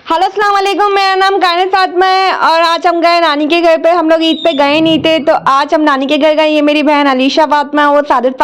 Hello अस्सलाम वालेकुम। मेरा नाम कायनात फातिमा है और आज हम गए नानी के घर पे। हम लोग ईद पे गए नहीं थे तो आज हम नानी के घर गए। ये मेरी बहन अलीशा फातिमा और सादत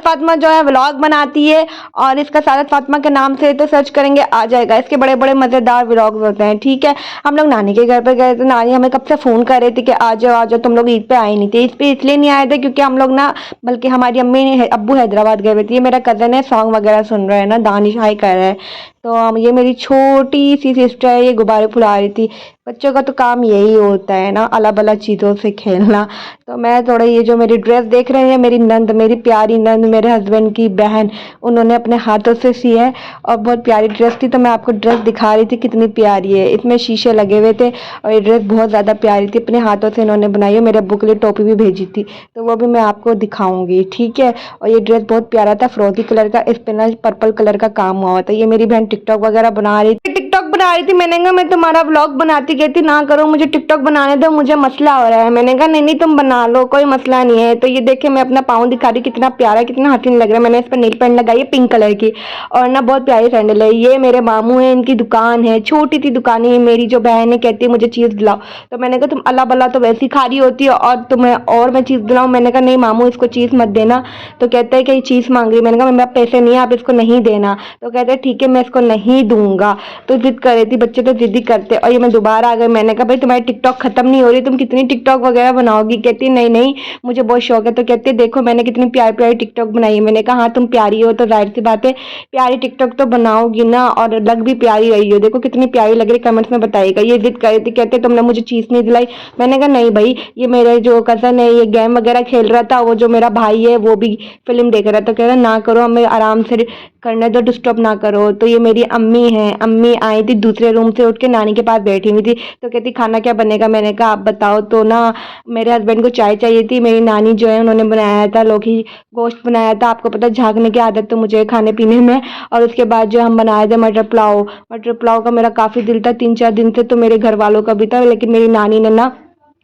फातिमा जो है व्लॉग बनाती है और इसका सादत फातिमा के नाम से तो सर्च करेंगे आ जाएगा। इसके बड़े बड़े मज़ेदार व्लॉग्स होते हैं। ठीक है, हम लोग नानी के घर पे गए थे। नानी हमें कब से फ़ोन कर रही थी कि आ जाओ तुम लोग ईद पे आए नहीं थे। ईद पे इसलिए नहीं आए थे क्योंकि हम लोग ना, बल्कि हमारी अम्मी ने अब्बू हैदराबाद गए हुए थे। ये मेरा कज़न है, सॉन्ग वगैरह सुन रहे हैं ना, दानिश हाई कर रहा है। तो ये मेरी छोटी सी सिस्टर है, ये गुब्बारे फुला रही थी। बच्चों का तो काम यही होता है ना, अलग अलग चीज़ों से खेलना। तो मैं थोड़ा, ये जो मेरी ड्रेस देख रहे हैं, मेरी नंद, मेरी प्यारी नंद, मेरे हस्बैंड की बहन, उन्होंने अपने हाथों से सी है और बहुत प्यारी ड्रेस थी। तो मैं आपको ड्रेस दिखा रही थी कितनी प्यारी है। इसमें शीशे लगे हुए थे और ये ड्रेस बहुत ज़्यादा प्यारी थी। अपने हाथों से इन्होंने बनाई है। मेरे अब्बू के लिए टोपी भी भेजी थी तो वो भी मैं आपको दिखाऊंगी। ठीक है, और ये ड्रेस बहुत प्यारा था, फिरोजी कलर का। इस पे ना पर्पल कलर का काम हुआ होता है। ये मेरी बहन टिकटॉक वगैरह बना रही थी, मैंने कहा मैं तुम्हारा व्लॉग बनाती कहती ना करो, मुझे टिकटॉक बनाने दो, मुझे मसला हो रहा है। मैंने कहा नहीं नहीं तुम बना लो, कोई मसला नहीं है। तो ये देखे मैं अपना पाँव दिखा रही, कितना प्यारा, कितना हसीन लग रहा है। मैंने इस पर नेल पेंट लगाई है पिंक कलर की और ना बहुत प्यारी सैंडल है। ये मेरे मामू है, इनकी दुकान है, छोटी सी दुकान है। मेरी जो बहन है कहती है मुझे चीज़ दिलाओ। तो मैंने कहा तुम अल्लाह बल्ला तो वैसी खा रही होती है और तुम्हें और मैं चीज़ दिलाऊँ। मैंने कहा नहीं मामू इसको चीज़ मत देना। तो कहते हैं कि ये चीज़ मांग रही। मैंने कहा मेरे पैसे नहीं है, आप इसको नहीं देना। तो कहते हैं ठीक है मैं इसको नहीं दूंगा। तो जिद कर रही थी, बच्चे तो जिद्दी करते। और ये मैं दोबारा आ गई। मैंने कहा भाई तुम्हारी टिकटॉक खत्म नहीं हो रही, तुम कितनी टिकटॉक वगैरह बनाओगी। कहती नहीं नहीं मुझे बहुत शौक है। तो कहते देखो मैंने कितनी प्यारी प्यारी टिकटॉक बनाई है। मैंने कहा हाँ तुम प्यारी हो तो जाहिर सी बात है प्यारी टिकटॉक तो बनाओगी ना, और लग भी प्यारी रही हो। देखो कितनी प्यारी लग रही, कमेंट्स में बताइएगा। ये जिद कर रही थी, कहते तुमने मुझे चीज़ नहीं दिलाई। मैंने कहा नहीं भाई, ये मेरे जो कज़न है ये गेम वगैरह खेल रहा था, वो जो मेरा भाई है वो भी फिल्म देख रहा था। कह रहा ना करो, हमें आराम से करने दो, डिस्टर्ब ना करो। तो ये मेरी अम्मी है, अम्मी आई थी दूसरे रूम से उठ के नानी के पास बैठी हुई थी। तो कहती खाना क्या बनेगा। मैंने कहा आप बताओ। तो ना मेरे हस्बैंड को चाय चाहिए थी। मेरी नानी जो है उन्होंने बनाया था लौकी गोश्त बनाया था। आपको पता झाँकने की आदत तो मुझे खाने पीने में। और उसके बाद जो हम बनाए थे मटर पुलाव। मटर पुलाव का मेरा काफ़ी दिल था 3-4 दिन से, तो मेरे घर वालों का भी था, लेकिन मेरी नानी ने ना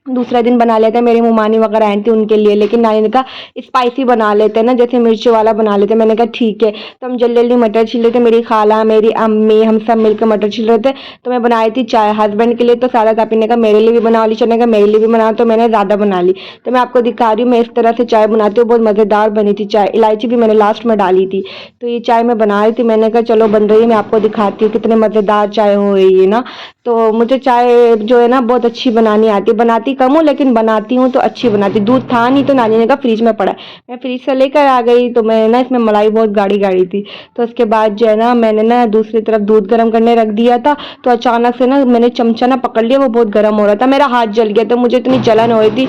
दूसरा दिन बना लेते हैं। मेरी मुमानी वगैरह आई थी उनके लिए, लेकिन नानी ने कहा स्पाइसी बना लेते हैं ना, जैसे मिर्च वाला बना लेते हैं। मैंने कहा ठीक है। तो हम जल्दी जल्दी मटर छील रहे थे, मेरी खाला, मेरी अम्मी, हम सब मिलकर मटर छील रहे थे। तो मैं बनाई थी चाय हस्बैंड के लिए। तो सारा तापी ने कहा मेरे लिए भी बना ली, चने का मेरे लिए भी बना। तो मैंने ज़्यादा बना ली। तो मैं आपको दिखा रही हूँ मैं इस तरह से चाय बनाती हूँ, बहुत मज़ेदार बनी थी चाय। इलायची भी मैंने लास्ट में डाली थी। तो ये चाय मैं बना रही थी। मैंने कहा चलो बन रही है, मैं आपको दिखाती हूँ कितने मज़ेदार चाय हो रही है ना। तो मुझे चाय जो है ना बहुत अच्छी बनानी आती है। बनाती कम हूँ लेकिन बनाती हूँ तो अच्छी बनाती। दूध था नहीं तो नानी ने कहा फ्रिज में पड़ा है, मैं फ्रिज से लेकर आ गई। तो मैं ना इसमें मलाई बहुत गाढ़ी गाढ़ी थी। तो उसके बाद जो है ना मैंने ना दूसरी तरफ दूध गर्म करने रख दिया था। तो अचानक से ना मैंने चमचा ना पकड़ लिया, वो बहुत गर्म हो रहा था, मेरा हाथ जल गया। तो मुझे इतनी जलन हो रही थी,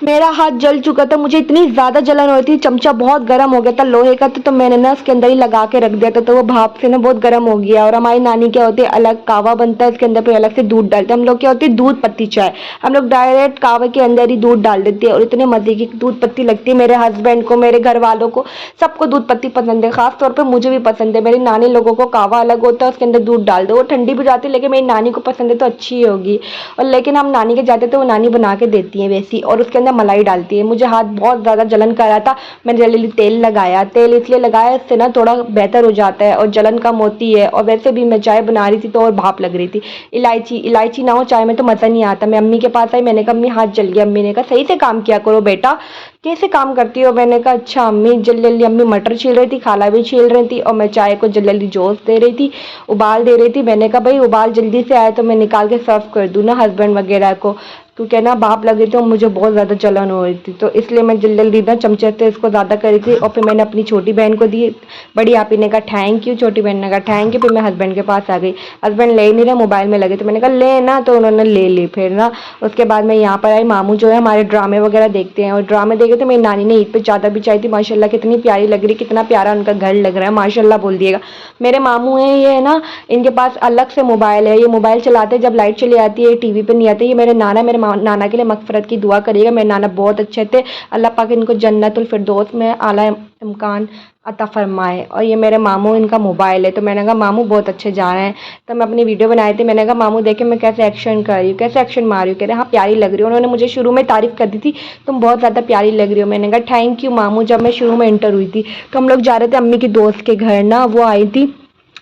मेरा हाथ जल चुका था, मुझे इतनी ज़्यादा जलन हो रही थी। चमचा बहुत गर्म हो गया था लोहे का। तो मैंने ना उसके अंदर ही लगा के रख दिया था, तो वो भाप से ना बहुत गर्म हो गया। और हमारी नानी क्या होती है, अलग कावा बनता है, उसके अंदर फिर अलग से दूध डालते हैं। हम लोग क्या होती है दूध पत्ती चाय, हम लोग डायरेक्ट कावे के अंदर ही दूध डाल देते हैं और इतने मज़े की दूध पत्ती लगती है। मेरे हस्बैंड को, मेरे घर वालों को, सबको दूध पत्ती पसंद है, खास तौर पर मुझे भी पसंद है। मेरी नानी लोगों को कावा अलग होता है, उसके अंदर दूध डाल दो, वो ठंडी भी जाती है, लेकिन मेरी नानी को पसंद है तो अच्छी होगी। और लेकिन हम नानी के जाते तो वो नानी बना के देती है वैसी, और उसके अंदर मलाई डालती है। मुझे हाथ बहुत ज़्यादा जलन कर रहा था, मैंने जल्दी तेल लगाया। तेल इसलिए लगाया इससे ना थोड़ा बेहतर हो जाता है और जलन कम होती है। और वैसे भी मैं चाय बना रही थी तो और भाप लग रही थी। इलायची ना हो चाय में तो मज़ा नहीं आता। मैं अम्मी के पास आई, मैंने कहा अम्मी हाथ जल गया। अम्मी ने कहा सही से काम किया करो बेटा, कैसे काम करती हो। मैंने कहा अच्छा अम्मी। जल्दी जल्दी अम्मी मटर छील रही थी, खाला भी छील रही थी और मैं चाय को जल्दी जल्दी जोश दे रही थी, उबाल दे रही थी। मैंने कहा भाई उबाल जल्दी से आए तो मैं निकाल के सर्व कर दूँ ना हस्बैंड वगैरह को, क्योंकि ना भाप लगी थी और मुझे बहुत ज़्यादा जलन हो रही थी। तो इसलिए मैं जल्दी जल्दी ना चमचे से इसको ज़्यादा करी थी। और फिर मैंने अपनी छोटी बहन को दी। बड़ी आपी ने कहा थैंक यू, छोटी बहन ने कहा थैंक यू। फिर मैं हस्बैंड के पास आ गई, हस्बैंड ले नहीं रहे, मोबाइल में लगे। तो मैंने कहा ले ना, तो उन्होंने ले ली। फिर ना उसके बाद मैं यहाँ पर आई। मामू जो है हमारे ड्रामे वगैरह देखते हैं और ड्रामे देखे तो मेरी नानी ने ईद पे चादर बिछाई थी। माशाल्लाह कितनी प्यारी लग रही, कितना प्यारा उनका घर लग रहा है, माशाल्लाह बोल दिएगा। मेरे मामू हैं ये है ना, इनके पास अलग से मोबाइल है, ये मोबाइल चलाते जब लाइट चली आती है, टीवी पे नहीं आती। ये मेरे नाना, मेरे नाना के लिए मगफरत की दुआ करिएगा। मेरे नाना बहुत अच्छे थे, अल्लाह पाक इनको जन्नतुल फिरदौस में आला इमकान अता फरमाए। और ये मेरे मामू, इनका मोबाइल है। तो मैंने कहा मामू बहुत अच्छे जा रहे हैं। तो मैं अपनी वीडियो बनाई थी। मैंने कहा मामू देखे मैं कैसे एक्शन कर रही हूँ, कैसे एक्शन मार रही हूँ। कह रहे हाँ प्यारी लग रही हो। उन्होंने मुझे शुरू में तारीफ़ कर दी थी, तुम बहुत ज़्यादा प्यारी लग रही हो। मैंने कहा थैंक यू मामू। जब मैं शुरू में इंटर हुई थी तो हम लोग जा रहे थे अम्मी की दोस्त के घर ना, वो आई थी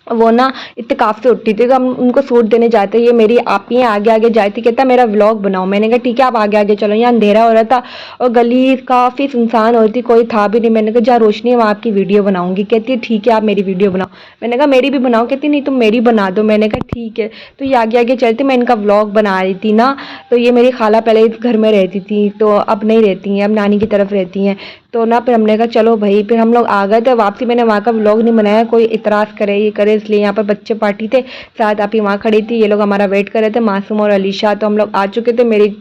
वो ना इत्तेकाफ से उठी थी, तो हम उनको सूट देने जाते, ये मेरी आपी आगे आगे जाती थी, कहता मेरा व्लॉग बनाओ। मैंने कहा ठीक है आप आगे आगे चलो, यहाँ अंधेरा हो रहा था और गली काफ़ी सुनसान हो रही थी, कोई था भी नहीं। मैंने कहा जहाँ रोशनी है वहाँ आपकी वीडियो बनाऊंगी। कहती है ठीक है आप मेरी वीडियो बनाओ। मैंने कहा मेरी भी बनाओ। कहती नहीं तुम मेरी बना दो। मैंने कहा ठीक है। तो ये आगे आगे चलते, मैं इनका व्लॉग बना रही थी ना। तो ये मेरी खाला पहले इस घर में रहती थी, तो अब नहीं रहती हैं, अब नानी की तरफ रहती हैं। तो ना फिर हमने कहा चलो भाई, फिर हम लोग आ गए थे वापसी। मैंने वहाँ का व्लॉग नहीं बनाया, कोई इतराज़ करे ये करे, इसलिए यहाँ पर बच्चे पार्टी थे, साथ आप ही वहाँ खड़ी थी, ये लोग हमारा वेट कर रहे थे, मासूम और अलीशा। तो हम लोग आ चुके थे, मेरी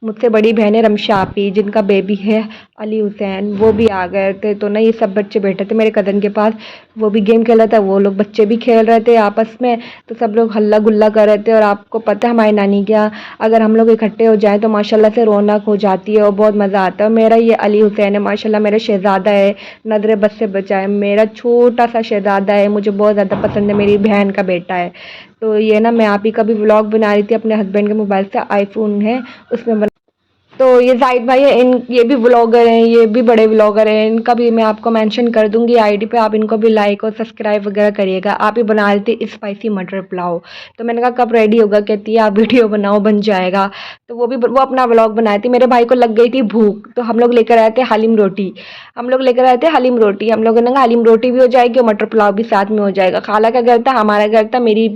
मुझसे बड़ी बहन है रमशा आपी, जिनका बेबी है अली हुसैन, वो भी आ गए थे। तो ना ये सब बच्चे बैठे थे मेरे कज़न के पास, वो भी गेम खेल रहा था, वो लोग बच्चे भी खेल रहे थे आपस में। तो सब लोग हल्ला गुल्ला कर रहे थे। और आपको पता है हमारी नानी के यहाँ अगर हम लोग इकट्ठे हो जाएँ तो माशाल्लाह से रौनक हो जाती है और बहुत मज़ा आता है। मेरा ये अली हुसैन है माशाल्लाह, मेरा शहज़ादा है, नज़र बद से बचा है, मेरा छोटा सा शहज़ादा है, मुझे बहुत ज़्यादा पसंद है, मेरी बहन का बेटा है। तो ये ना मैं आप ही का भी व्लॉग बना रही थी अपने हस्बैंड के मोबाइल से, आईफोन है उसमें। तो ये जाहिद भाई है, इन ये भी व्लॉगर हैं, ये भी बड़े व्लॉगर हैं, इनका भी मैं आपको मेंशन कर दूंगी आईडी पे, आप इनको भी लाइक और सब्सक्राइब वगैरह करिएगा। आप ही बना रही थी स्पाइसी मटर पुलाव, तो मैंने कहा कब रेडी होगा। कहती है आप वीडियो बनाओ बन जाएगा। तो वो अपना व्लॉग बनाई थी। मेरे भाई को लग गई थी भूख, तो हम लोग लेकर आए थे हलीम रोटी। हम लोग लेकर आए थे हलीम रोटी, हम लोगों ने कहा हलीम रोटी भी हो जाएगी और मटर पुलाव भी साथ में हो जाएगा। खाला का घर था, हमारा घर था, मेरी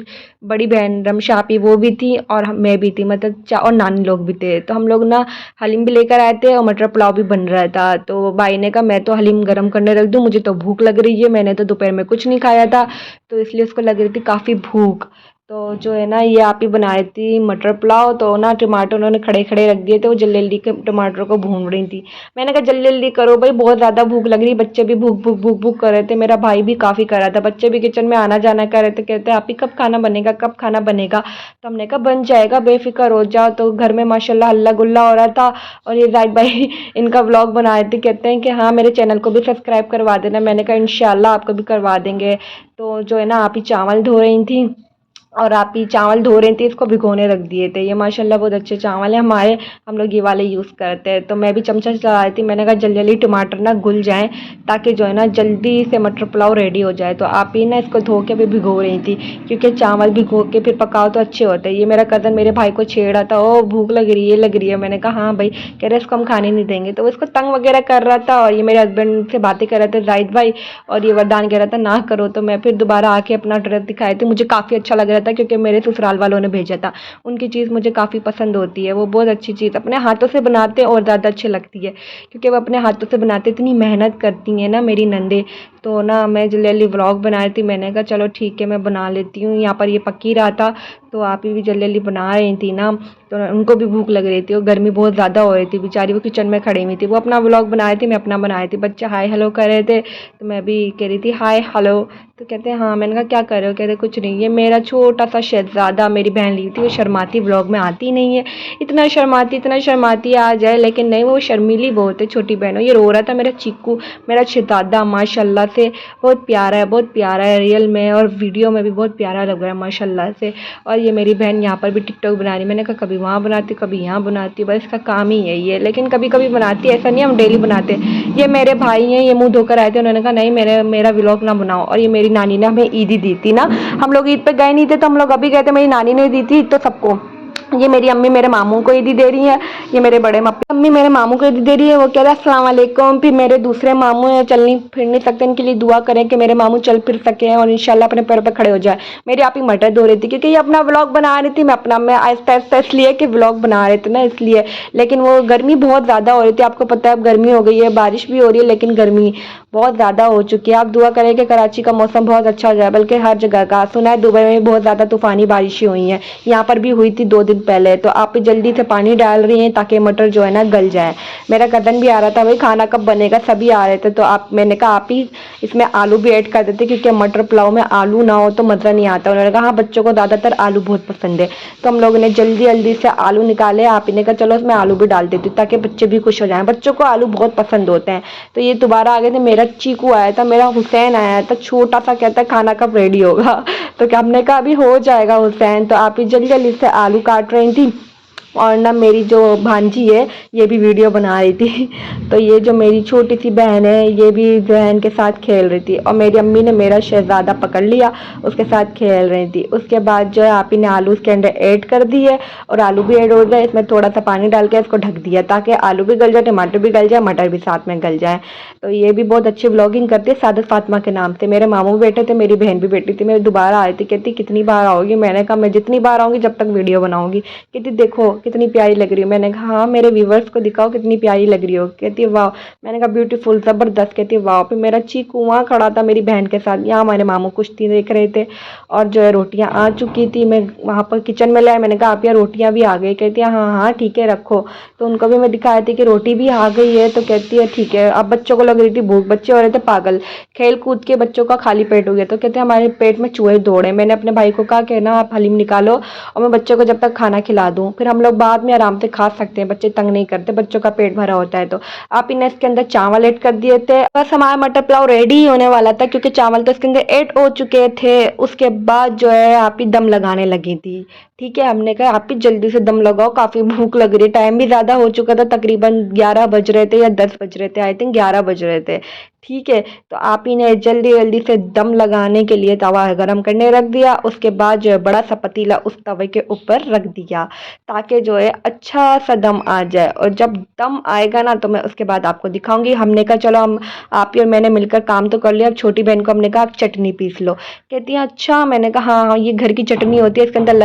बड़ी बहन रमशापी वो भी थी और मैं भी थी, मतलब और नानी लोग भी थे। तो हम लोग ना हलीम भी लेकर आए थे और मटर पुलाव भी बन रहा था। तो भाई ने कहा मैं तो हलीम गर्म करने रख दूँ, मुझे तो भूख लग रही है, मैंने तो दोपहर में कुछ नहीं खाया था, तो इसलिए उसको लग रही थी काफ़ी भूख। तो जो है ना ये आप ही बनाई थी मटर पुलाव। तो ना टमाटर उन्होंने खड़े खड़े रख दिए थे, वो जल्दी जल्दी के टमाटर को भून रही थी। मैंने कहा जल्दी जल्दी करो भाई, बहुत ज़्यादा भूख लग रही, बच्चे भी भूख भूख भूख भूख कर रहे थे, मेरा भाई भी काफ़ी कर रहा था, बच्चे भी किचन में आना जाना कर रहे थे, कहते आप ही कब खाना बनेगा कब खाना बनेगा। तो हमने कहा बन जाएगा बेफिक्र हो जाओ। तो घर में माशाल्लाह हल्ला गुल्ला हो रहा था। और ये जाहिद भाई इनका व्लॉग बना रहे थे, कहते हैं कि हाँ मेरे चैनल को भी सब्सक्राइब करवा देना। मैंने कहा इंशाल्लाह आपको भी करवा देंगे। तो जो है ना आप ही चावल धो रही थी और आप ही चावल धो रही थी, इसको भिगोने रख दिए थे। ये माशाल्लाह बहुत अच्छे चावल हैं हमारे, हम लोग ये वाले यूज़ करते हैं। तो मैं भी चमचा चला रही थी, मैंने कहा जल्दी जल्दी टमाटर ना घुल जाएं ताकि जो है ना जल्दी से मटर पुलाव रेडी हो जाए। तो आप ही ना इसको धो के भी भिगो रही थी, क्योंकि चावल भिगो के फिर पकाओ तो अच्छे होते हैं। ये मेरा कज़न मेरे भाई को छेड़ा था, ओ भूख लग रही है लग रही है। मैंने कहा हाँ भाई, कह रहे इसको हम खाने नहीं देंगे। तो इसको तंग वगैरह कर रहा था और ये मेरे हस्बैंड से बातें कर रहे थे जाहिद भाई, और ये वरदान कह रहा था ना करो। तो मैं फिर दोबारा आके अपना ड्रेस दिखाए थे, मुझे काफ़ी अच्छा लग रहा था क्योंकि मेरे ससुराल वालों ने भेजा था। उनकी चीज़ मुझे काफ़ी पसंद होती है, वो बहुत अच्छी चीज़ अपने हाथों से बनाते हैं और ज़्यादा अच्छी लगती है, क्योंकि वो अपने हाथों से बनाते इतनी मेहनत करती हैं ना मेरी नंदे। तो ना मैं जल्दी जल्दी व्लॉग बना रही थी, मैंने कहा चलो ठीक है मैं बना लेती हूँ। यहाँ पर ये पक ही रहा था, तो आप ही भी जल्दी जल्दी बना रही थी ना, तो उनको भी भूख लग रही थी और गर्मी बहुत ज़्यादा हो रही थी बेचारी, वो किचन में खड़ी हुई थी। वो अपना व्लॉग बना रही थी, मैं अपना बना रही थी। बच्चे हाय हेलो कर रहे थे, तो मैं भी कह रही थी हाय हेलो। तो कहते हैं हाँ। मैंने कहा क्या कर रहे हो। कहते कुछ नहीं, ये मेरा छोटा सा शहज़ादा मेरी बहन ली थी, वो शर्माती व्लॉग में आती नहीं है, इतना शर्माती आ जाए, लेकिन नहीं वो शर्मीली बहुत है छोटी बहन। ये रो रहा था मेरा चीकू, मेरा शहज़ादा माशाल्लाह से बहुत प्यारा है रियल में, और वीडियो में भी बहुत प्यारा लग रहा है माशाल्लाह से। और ये मेरी बहन यहाँ पर भी टिकटॉक बना रही। मैंने कहा कभी वहाँ बनाती कभी यहाँ बनाती, बस इसका काम ही यही है, लेकिन कभी कभी बनाती है, ऐसा नहीं हम डेली बनाते। ये मेरे भाई हैं, ये मुंह धोकर आए थे, उन्होंने कहा नहीं मेरा व्लॉग ना बनाओ। और ये मेरी नानी ने हमें ईदी दी थी ना, हम लोग ईद पे गए नहीं थे, तो हम लोग अभी गए थे, मेरी नानी ने दी थी तो सबको। ये मेरी अम्मी मेरे मामू को ईदी दे रही है, ये मेरे बड़े अम्मी मेरे मामू को ईदी दे रही है। वो कह रहा है अस्सलाम वालेकुम। फिर मेरे दूसरे मामू हैं, चल नहीं फिर नहीं सकते, इनके लिए दुआ करें कि मेरे मामू चल फिर सके और इंशाल्लाह अपने पैर पे खड़े हो जाए। मेरी आप ही मटर धो रही थी, क्योंकि ये अपना व्लॉग बना रही थी, मैं आहिस्ता आहिस्ता इसलिए कि व्लॉग बना रहे थे ना इसलिए। लेकिन वो गर्मी बहुत ज़्यादा हो रही थी, आपको पता है अब गर्मी हो गई है, बारिश भी हो रही है लेकिन गर्मी बहुत ज़्यादा हो चुकी है। आप दुआ करें कि कराची का मौसम बहुत अच्छा हो जाए, बल्कि हर जगह का। सुना है दुबई में बहुत ज़्यादा तूफ़ानी बारिशें हुई हैं, यहाँ पर भी हुई थी 2 दिन पहले। तो आप जल्दी से पानी डाल रही हैं ताकि मटर जो है ना गल जाए। मेरा कज़न भी आ रहा था, भाई खाना कब बनेगा, सभी आ रहे थे। तो मैंने कहा आप ही इसमें आलू भी ऐड कर देते, क्योंकि मटर पुलाव में आलू ना हो तो मज़ा नहीं आता। उन्होंने कहा हाँ बच्चों को ज़्यादातर आलू बहुत पसंद है। तो हम लोगों ने जल्दी जल्दी से आलू निकाले, आप ही ने कहा चलो उसमें आलू भी डाल देती हूँ ताकि बच्चे भी खुश हो जाएं, बच्चों को आलू बहुत पसंद होते हैं। तो ये दोबारा आ गए थे, मेरा चीकू आया था, मेरा हुसैन आया था छोटा सा, कहता है खाना कब रेडी होगा। तो क्या हमने कहा अभी हो जाएगा हुसैन। तो आप ही जल्दी जल्दी से आलू काट रही थी और ना मेरी जो भांजी है ये भी वीडियो बना रही थी। तो ये जो मेरी छोटी सी बहन है ये भी जो है इनके साथ खेल रही थी, और मेरी अम्मी ने मेरा शहज़ादा पकड़ लिया, उसके साथ खेल रही थी। उसके बाद जो है आप ही ने आलू उसके अंदर ऐड कर दिए, और आलू भी ऐड हो गए। इसमें थोड़ा सा पानी डाल के इसको ढक दिया ताकि आलू भी गल जाए, टमाटर भी गल जाए, मटर भी साथ में गल जाए। तो ये भी बहुत अच्छी व्लॉगिंग करती है सादत फातिमा के नाम से। मेरे मामू बैठे थे, मेरी बहन भी बैठी थी। मैं दोबारा आई थी, कहती कितनी बार आओगी? मैंने कहा मैं जितनी बार आऊँगी जब तक वीडियो बनाऊंगी। कहती देखो कितनी प्यारी लग रही हो। मैंने कहा हाँ मेरे व्यूवर्स को दिखाओ कितनी प्यारी लग रही हो। कहती वाह। मैंने कहा ब्यूटीफुल, ज़बरदस्त। कहती वाह। फिर मेरा चीकू वहाँ खड़ा था मेरी बहन के साथ, यहाँ हमारे मामू कुश्ती देख रहे थे, और जो है रोटियाँ आ चुकी थी। मैं वहाँ पर किचन में लाया, मैंने कहा आप यहाँ रोटियाँ भी आ गई? कहती है हाँ हाँ ठीक है रखो। तो उनको भी मैं दिखाई थी कि रोटी भी आ गई है। तो कहती है ठीक है। अब बच्चों को लग रही थी भूख, बच्चे हो रहे थे पागल, खेल कूद के बच्चों का खाली पेट हो गया। तो कहते हैं हमारे पेट में चूहे दौड़े। मैंने अपने भाई को कहा कि ना आप हलीम निकालो और मैं बच्चों को जब तक खाना खिला दूँ, फिर हम लोग बाद में आराम से खा सकते हैं, बच्चे तंग नहीं करते, बच्चों का पेट भरा होता है। तो आप इन्हें इसके अंदर चावल ऐड कर दिए थे। बस हमारा मटर पुलाव रेडी ही होने वाला था क्योंकि चावल तो इसके अंदर ऐड हो चुके थे। उसके बाद जो है आप ही दम लगाने लगी थी। ठीक है, हमने कहा आप ही जल्दी से दम लगाओ, काफ़ी भूख लग रही है। टाइम भी ज़्यादा हो चुका था, तकरीबन 11 बज रहे थे या 10 बज रहे थे, आई थिंक 11 बज रहे थे। ठीक है, तो आप ही ने जल्दी जल्दी से दम लगाने के लिए तवा गरम करने रख दिया। उसके बाद जो है बड़ा सा पतीला उस तवे के ऊपर रख दिया ताकि जो है अच्छा सा दम आ जाए। और जब दम आएगा ना तो मैं उसके बाद आपको दिखाऊंगी। हमने कहा चलो हम आप ही और मैंने मिलकर काम तो कर लिया। अब छोटी बहन को हमने कहा आप चटनी पीस लो। कहती है अच्छा। मैंने कहा हाँ हाँ ये घर की चटनी होती है, इसके अंदर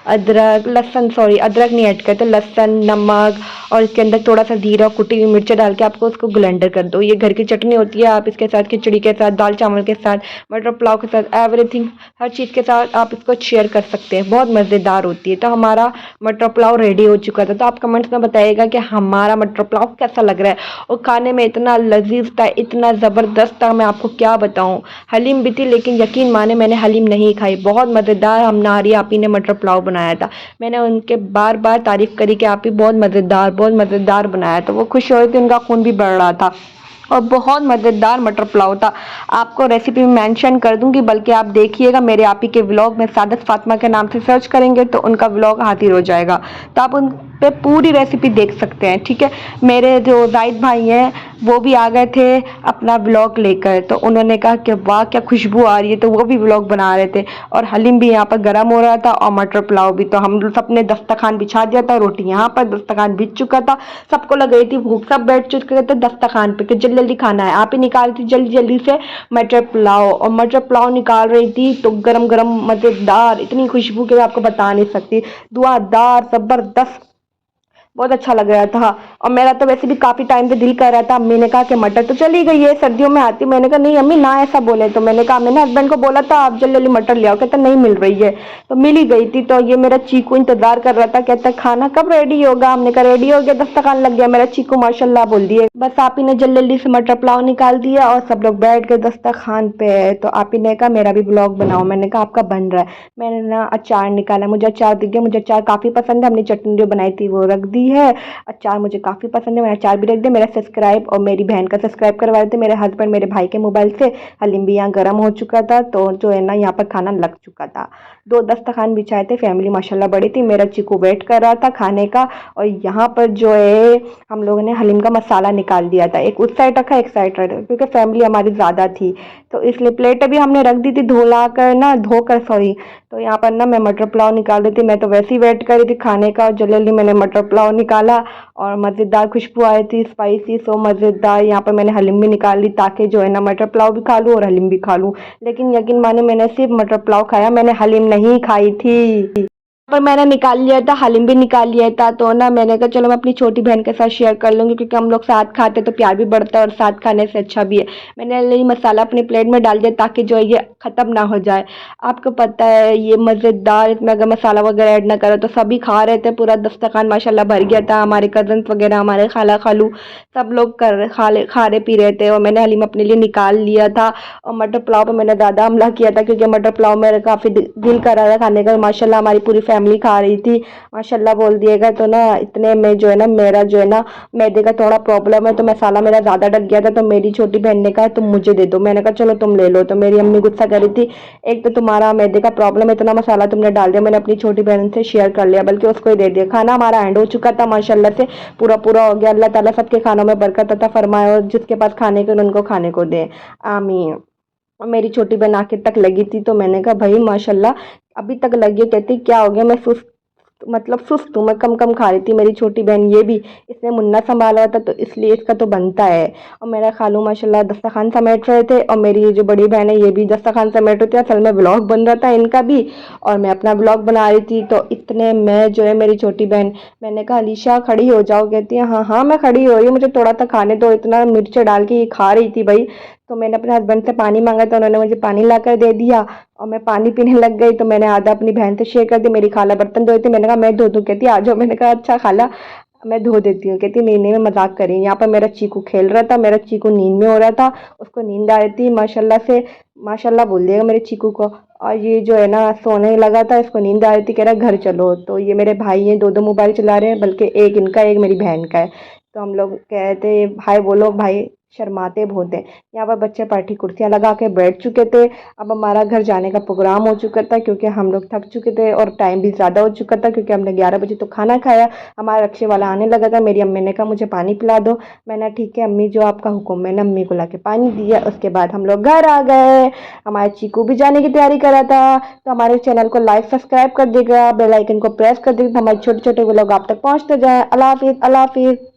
अदरक नहीं ऐड करते, लहसुन, नमक और इसके अंदर थोड़ा सा जीरा, कुटी हुई मिर्च डाल के आपको उसको ब्लेंडर कर दो। ये घर की चटनी होती है। आप इसके साथ खिचड़ी के साथ, दाल चावल के साथ, मटर पुलाव के साथ, एवरीथिंग हर चीज़ के साथ आप इसको शेयर कर सकते हैं, बहुत मज़ेदार होती है। तो हमारा मटर पुलाव रेडी हो चुका था। तो आप कमेंट्स में बताइएगा कि हमारा मटर पुलाव कैसा लग रहा है। और खाने में इतना लजीज था, इतना ज़बरदस्त था, मैं आपको क्या बताऊँ। हलीम भी थी लेकिन यकीन माने मैंने हलीम नहीं खाई। बहुत मज़ेदार हम नारी आपी ने मटर पुलाव बनाया था। मैंने उनके बार बार तारीफ़ करी कि आप ही बहुत मज़ेदार बनाया। तो वो खुश हो रहे थे, उनका खून भी बढ़ रहा था, और बहुत मज़ेदार मटर पुलाव था। आपको रेसिपी में मेंशन कर दूंगी, बल्कि आप देखिएगा मेरे आप ही के व्लॉग में सादत फातिमा के नाम से सर्च करेंगे तो उनका व्लॉग हाजिर हो जाएगा, तो आप उन पे पूरी रेसिपी देख सकते हैं। ठीक है, मेरे जो जाहिद भाई हैं वो भी आ गए थे अपना व्लॉग लेकर, तो उन्होंने कहा कि वाह क्या खुशबू आ रही है, तो वो भी व्लॉग बना रहे थे। और हलीम भी यहाँ पर गर्म हो रहा था और मटर पुलाव भी। तो हम सबने दस्तरखान बिछा दिया था, रोटी यहाँ पर, दस्तरखान बिछ चुका था, सबको लग रही थी भूख, सब बैठ चुके थे दस्तरखान पे कि जल्दी जल्दी खाना है। आप ही निकाल थी जल्दी जल्दी से मटर पुलाव, और मटर पुलाव निकाल रही थी तो गरम गरम मज़ेदार, इतनी खुशबू कि मैं आपको बता नहीं सकती, दुआदार, ज़बरदस्त, बहुत अच्छा लग रहा था। और मेरा तो वैसे भी काफ़ी टाइम से दिल कर रहा था। अम्मी ने कहा कि मटर तो चली गई है, सर्दियों में आती। मैंने कहा नहीं अम्मी ना ऐसा बोले। तो मैंने कहा मैंने हस्बैंड को बोला था आप जल्दी जल्दी मटर ले आओ, कहता नहीं मिल रही है, तो मिल ही गई थी। तो ये मेरा चीकू इंतजार कर रहा था, कहता खाना कब रेडी होगा। हमने कहा रेडी हो गया, दस्तरखान लग गया। मेरा चीकू माशाल्लाह बोल दिए। बस आप ही ने जल्दी जल्दी से मटर पुलाव निकाल दिया और सब लोग बैठ गए दस्तरखान पे। तो आप ही ने कहा मेरा भी ब्लॉग बनाओ। मैंने कहा आपका बन रहा है। मैंने ना अचार निकाला, मुझे अचार दिख गया, मुझे अचार काफ़ी पसंद है। हमने चटनी जो बनाई थी वो रख दी है। अचार मुझे काफ़ी पसंद है, मैंने अचार भी रख दिया। मेरा सब्सक्राइब और मेरी बहन का सब्सक्राइब करवा देते मेरे हस्बैंड मेरे भाई के मोबाइल से। हलीम भी यहाँ गर्म हो चुका था, तो जो है ना यहाँ पर खाना लग चुका था। 2 दस्तरखान बिछाए थे, फैमिली माशाल्लाह बड़ी थी। मेरा चीकू वेट कर रहा था खाने का। और यहाँ पर जो है हम लोगों ने हलीम का मसाला निकाल दिया था, एक उस साइड रखा एक साइड रखा, क्योंकि फैमिली हमारी ज़्यादा थी तो इसलिए प्लेटें भी हमने रख दी थी धोकर सॉरी। तो यहाँ पर ना मैं मटर पुलाव निकाल रही थी। मैं तो वैसे ही वेट कर रही थी खाने का, और जल्दी जल्दी मैंने मटर पुलाव निकाला और मज़ेदार खुशबू आई थी, स्पाइसी, सो मज़ेदार। यहाँ पर मैंने हलीम भी निकाल ली ताकि जो है ना मटर पुलाव भी खा लूँ और हलीम भी खा लूँ। लेकिन यकीन माने मैंने सिर्फ मटर पुलाव खाया, मैंने हलीम नहीं खाई थी। पर मैंने निकाल लिया था, हलीम भी निकाल लिया था। तो ना मैंने कहा चलो मैं अपनी छोटी बहन के साथ शेयर कर लूँगी, क्योंकि हम लोग साथ खाते तो प्यार भी बढ़ता है और साथ खाने से अच्छा भी है। मैंने ये मसाला अपनी प्लेट में डाल दिया ताकि जो है ये ख़त्म ना हो जाए। आपको पता है ये मज़ेदार, इसमें अगर मसाला वगैरह ऐड ना करो तो सभी खा रहे थे, पूरा दस्तरखान माशाल्लाह भर गया था। हमारे कज़न्स वगैरह, हमारे खाला खालू सब लोग खा रहे पी रहे थे, और मैंने हलीम अपने लिए निकाल लिया था। और मटर पुलाव पर मैंने ज़्यादा हमला किया था क्योंकि मटर पुलाव मेरा काफ़ी दिल कर रहा था खाने का। माशाल्लाह हमारी पूरी फैमिली फैमिली खा रही थी। माशाल्लाह बोल दिएगा। तो ना इतने में जो है ना मेरा जो है ना मैदे का थोड़ा प्रॉब्लम है, तो मसाला मेरा ज़्यादा डल गया था। तो मेरी छोटी बहन ने कहा तुम मुझे दे दो, मैंने कहा चलो तुम ले लो। तो मेरी अम्मी गुस्सा कर रही थी, एक तो तुम्हारा मैदे का प्रॉब्लम है, इतना मसाला तुमने डाल दिया। मैंने अपनी छोटी बहन से शेयर कर लिया, बल्कि उसको ही दे दिया। खाना हमारा एंड हो चुका था माशाल्लाह से, पूरा पूरा हो गया। अल्लाह ताला सबके खानों में बरकत अता फरमाए और जिसके पास खाने को उनको खाने को दे, आमीन। और मेरी छोटी बहन आखिर तक लगी थी, तो मैंने कहा भाई माशाल्लाह अभी तक लगी है। कहती क्या हो गया, मैं सुस्त मतलब सुस्त हूँ, मैं कम कम खा रही थी। मेरी छोटी बहन ये भी, इसने मुन्ना संभाला था तो इसलिए इसका तो बनता है। और मेरा खालू माशाल्लाह दस्तरखान समेट रहे थे, और मेरी ये जो बड़ी बहन है ये भी दस्तरखान समेट रही थी। असल में व्लॉग बन रहा था इनका भी, और मैं अपना व्लॉग बना रही थी। तो इतने में जो है मेरी छोटी बहन, मैंने कहा अलीशा खड़ी हो जाओ। कहती है हाँ हाँ मैं खड़ी हो रही हूँ, मुझे थोड़ा सा खाने दो। इतना मिर्च डाल के ये खा रही थी भाई। तो मैंने अपने हस्बैंड से पानी मांगा, तो उन्होंने मुझे पानी ला कर दे दिया, और मैं पानी पीने लग गई। तो मैंने आधा अपनी बहन से शेयर कर दी। मेरी खाला बर्तन धोई थी, मैंने कहा मैं धो दूँ। कहती आ जाओ। मैंने कहा अच्छा खाला मैं धो देती हूँ। कहती नहीं नहीं मैं मजाक कर रही हूँ। यहाँ पर मेरा चीकू खेल रहा था, मेरा चीकू नींद में हो रहा था, उसको नींद आ रही थी माशाल्लाह से। माशाल्लाह बोल दिएगा मेरे चीकू को। और ये जो है ना सोने लगा था, इसको नींद आ रही थी, कह रहा घर चलो। तो ये मेरे भाई हैं, दो दो मोबाइल चला रहे हैं, बल्कि एक इनका एक मेरी बहन का है। तो हम लोग कहते हैं भाई बोलो, भाई शर्माते बहुत हैं। यहाँ पर बच्चे पार्टी कुर्सियाँ लगा के बैठ चुके थे। अब हमारा घर जाने का प्रोग्राम हो चुका था, क्योंकि हम लोग थक चुके थे और टाइम भी ज़्यादा हो चुका था, क्योंकि हमने 11 बजे तो खाना खाया। हमारा रिक्शे वाला आने लगा था। मेरी अम्मी ने कहा मुझे पानी पिला दो। मैंने ठीक है अम्मी जो आपका हुक्म। मैंने अम्मी को लाके पानी दिया। उसके बाद हम लोग घर आ गए। हमारे चीकू भी जाने की तैयारी कर रहा था। तो हमारे चैनल को लाइक सब्सक्राइब कर देगा, बेल आइकन को प्रेस कर देगा, हमारे छोटे छोटे व्लॉग आप तक पहुँचते जाए। अल्लाह हाफिज़, अल्लाह हाफिज़।